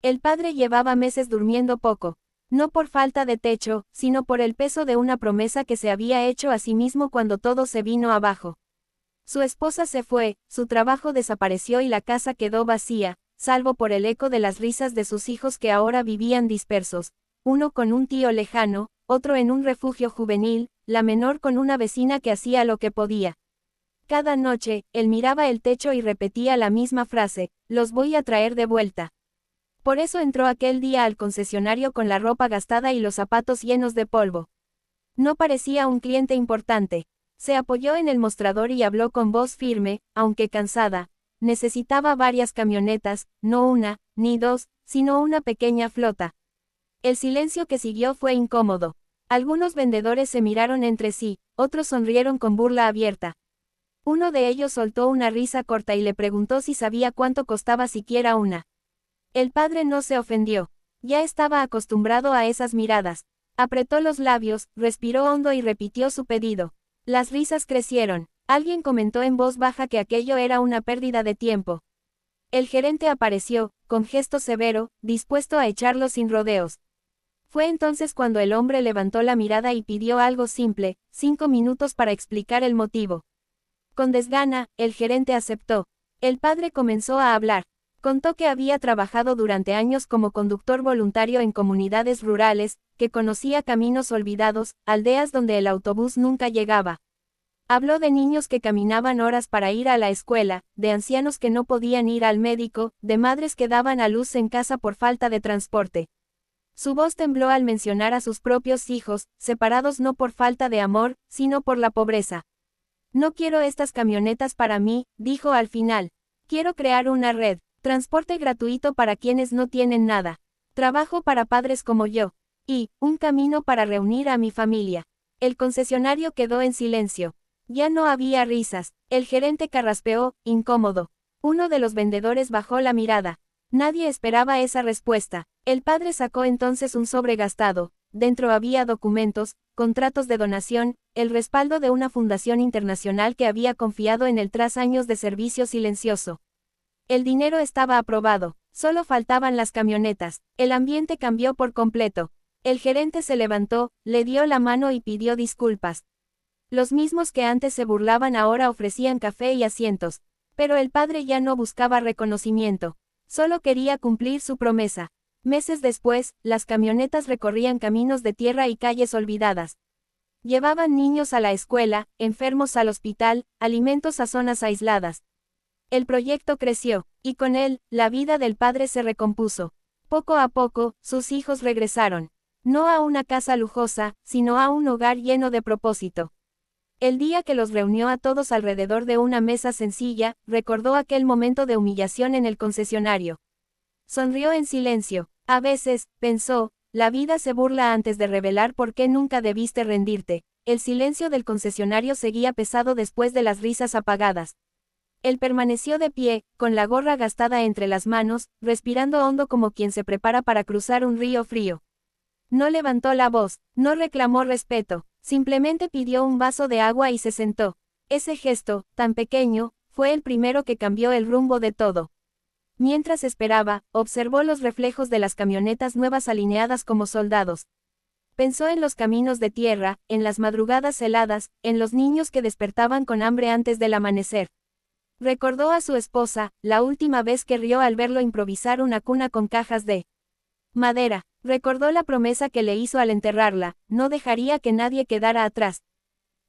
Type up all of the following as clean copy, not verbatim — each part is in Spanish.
El padre llevaba meses durmiendo poco. No por falta de techo, sino por el peso de una promesa que se había hecho a sí mismo cuando todo se vino abajo. Su esposa se fue, su trabajo desapareció y la casa quedó vacía, salvo por el eco de las risas de sus hijos que ahora vivían dispersos, uno con un tío lejano, otro en un refugio juvenil, la menor con una vecina que hacía lo que podía. Cada noche, él miraba el techo y repetía la misma frase: los voy a traer de vuelta. Por eso entró aquel día al concesionario con la ropa gastada y los zapatos llenos de polvo. No parecía un cliente importante. Se apoyó en el mostrador y habló con voz firme, aunque cansada. Necesitaba varias camionetas, no una, ni dos, sino una pequeña flota. El silencio que siguió fue incómodo. Algunos vendedores se miraron entre sí, otros sonrieron con burla abierta. Uno de ellos soltó una risa corta y le preguntó si sabía cuánto costaba siquiera una. El padre no se ofendió. Ya estaba acostumbrado a esas miradas. Apretó los labios, respiró hondo y repitió su pedido. Las risas crecieron. Alguien comentó en voz baja que aquello era una pérdida de tiempo. El gerente apareció, con gesto severo, dispuesto a echarlo sin rodeos. Fue entonces cuando el hombre levantó la mirada y pidió algo simple: 5 minutos para explicar el motivo. Con desgana, el gerente aceptó. El padre comenzó a hablar. Contó que había trabajado durante años como conductor voluntario en comunidades rurales, que conocía caminos olvidados, aldeas donde el autobús nunca llegaba. Habló de niños que caminaban horas para ir a la escuela, de ancianos que no podían ir al médico, de madres que daban a luz en casa por falta de transporte. Su voz tembló al mencionar a sus propios hijos, separados no por falta de amor, sino por la pobreza. No quiero estas camionetas para mí, dijo al final. Quiero crear una red. Transporte gratuito para quienes no tienen nada. Trabajo para padres como yo. Y, un camino para reunir a mi familia. El concesionario quedó en silencio. Ya no había risas. El gerente carraspeó, incómodo. Uno de los vendedores bajó la mirada. Nadie esperaba esa respuesta. El padre sacó entonces un sobre gastado. Dentro había documentos, contratos de donación, el respaldo de una fundación internacional que había confiado en él tras años de servicio silencioso. El dinero estaba aprobado, solo faltaban las camionetas. El ambiente cambió por completo. El gerente se levantó, le dio la mano y pidió disculpas. Los mismos que antes se burlaban ahora ofrecían café y asientos. Pero el padre ya no buscaba reconocimiento. Solo quería cumplir su promesa. Meses después, las camionetas recorrían caminos de tierra y calles olvidadas. Llevaban niños a la escuela, enfermos al hospital, alimentos a zonas aisladas. El proyecto creció, y con él, la vida del padre se recompuso. Poco a poco, sus hijos regresaron. No a una casa lujosa, sino a un hogar lleno de propósito. El día que los reunió a todos alrededor de una mesa sencilla, recordó aquel momento de humillación en el concesionario. Sonrió en silencio. A veces, pensó, la vida se burla antes de revelar por qué nunca debiste rendirte. El silencio del concesionario seguía pesado después de las risas apagadas. Él permaneció de pie, con la gorra gastada entre las manos, respirando hondo como quien se prepara para cruzar un río frío. No levantó la voz, no reclamó respeto, simplemente pidió un vaso de agua y se sentó. Ese gesto, tan pequeño, fue el primero que cambió el rumbo de todo. Mientras esperaba, observó los reflejos de las camionetas nuevas alineadas como soldados. Pensó en los caminos de tierra, en las madrugadas heladas, en los niños que despertaban con hambre antes del amanecer. Recordó a su esposa, la última vez que rió al verlo improvisar una cuna con cajas de madera. Recordó la promesa que le hizo al enterrarla: no dejaría que nadie quedara atrás.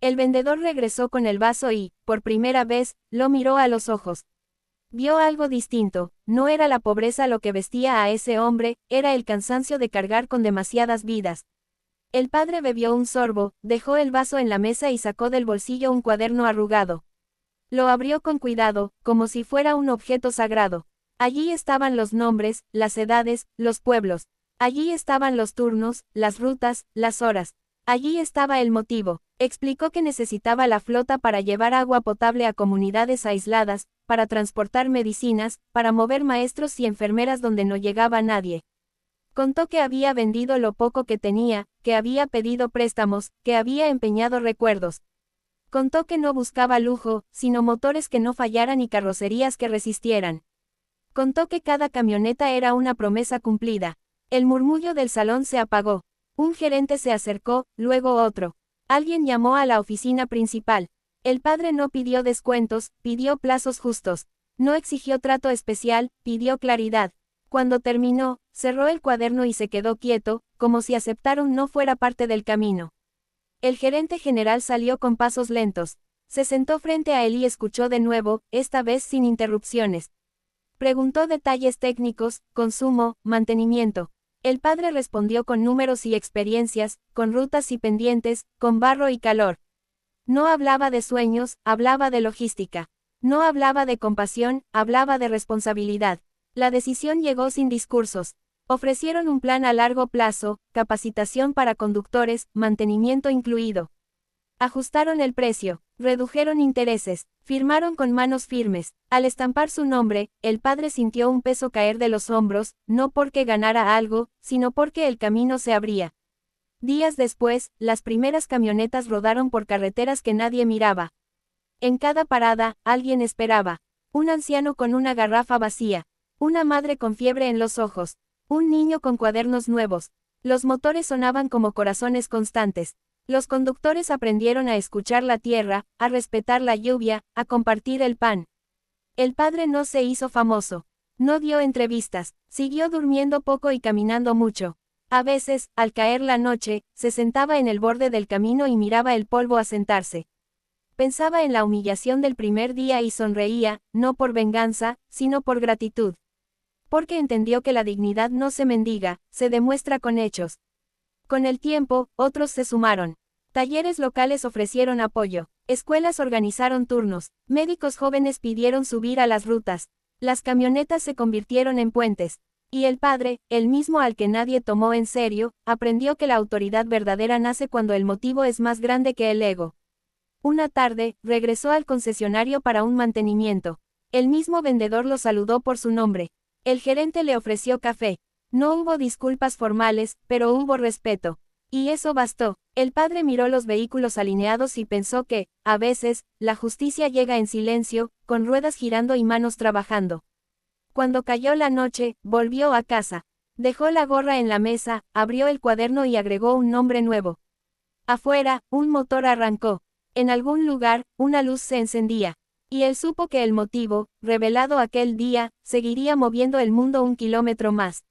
El vendedor regresó con el vaso y, por primera vez, lo miró a los ojos. Vio algo distinto. No era la pobreza lo que vestía a ese hombre, era el cansancio de cargar con demasiadas vidas. El padre bebió un sorbo, dejó el vaso en la mesa y sacó del bolsillo un cuaderno arrugado. Lo abrió con cuidado, como si fuera un objeto sagrado. Allí estaban los nombres, las edades, los pueblos. Allí estaban los turnos, las rutas, las horas. Allí estaba el motivo. Explicó que necesitaba la flota para llevar agua potable a comunidades aisladas, para transportar medicinas, para mover maestros y enfermeras donde no llegaba nadie. Contó que había vendido lo poco que tenía, que había pedido préstamos, que había empeñado recuerdos. Contó que no buscaba lujo, sino motores que no fallaran y carrocerías que resistieran. Contó que cada camioneta era una promesa cumplida. El murmullo del salón se apagó. Un gerente se acercó, luego otro. Alguien llamó a la oficina principal. El padre no pidió descuentos, pidió plazos justos. No exigió trato especial, pidió claridad. Cuando terminó, cerró el cuaderno y se quedó quieto, como si aceptar un no fuera parte del camino. El gerente general salió con pasos lentos. Se sentó frente a él y escuchó de nuevo, esta vez sin interrupciones. Preguntó detalles técnicos, consumo, mantenimiento. El padre respondió con números y experiencias, con rutas y pendientes, con barro y calor. No hablaba de sueños, hablaba de logística. No hablaba de compasión, hablaba de responsabilidad. La decisión llegó sin discursos. Ofrecieron un plan a largo plazo, capacitación para conductores, mantenimiento incluido. Ajustaron el precio, redujeron intereses, firmaron con manos firmes. Al estampar su nombre, el padre sintió un peso caer de los hombros, no porque ganara algo, sino porque el camino se abría. Días después, las primeras camionetas rodaron por carreteras que nadie miraba. En cada parada, alguien esperaba. Un anciano con una garrafa vacía. Una madre con fiebre en los ojos. Un niño con cuadernos nuevos. Los motores sonaban como corazones constantes. Los conductores aprendieron a escuchar la tierra, a respetar la lluvia, a compartir el pan. El padre no se hizo famoso. No dio entrevistas. Siguió durmiendo poco y caminando mucho. A veces, al caer la noche, se sentaba en el borde del camino y miraba el polvo asentarse. Pensaba en la humillación del primer día y sonreía, no por venganza, sino por gratitud. Porque entendió que la dignidad no se mendiga, se demuestra con hechos. Con el tiempo, otros se sumaron. Talleres locales ofrecieron apoyo. Escuelas organizaron turnos. Médicos jóvenes pidieron subir a las rutas. Las camionetas se convirtieron en puentes. Y el padre, el mismo al que nadie tomó en serio, aprendió que la autoridad verdadera nace cuando el motivo es más grande que el ego. Una tarde, regresó al concesionario para un mantenimiento. El mismo vendedor lo saludó por su nombre. El gerente le ofreció café. No hubo disculpas formales, pero hubo respeto. Y eso bastó. El padre miró los vehículos alineados y pensó que, a veces, la justicia llega en silencio, con ruedas girando y manos trabajando. Cuando cayó la noche, volvió a casa. Dejó la gorra en la mesa, abrió el cuaderno y agregó un nombre nuevo. Afuera, un motor arrancó. En algún lugar, una luz se encendía. Y él supo que el motivo, revelado aquel día, seguiría moviendo el mundo un kilómetro más.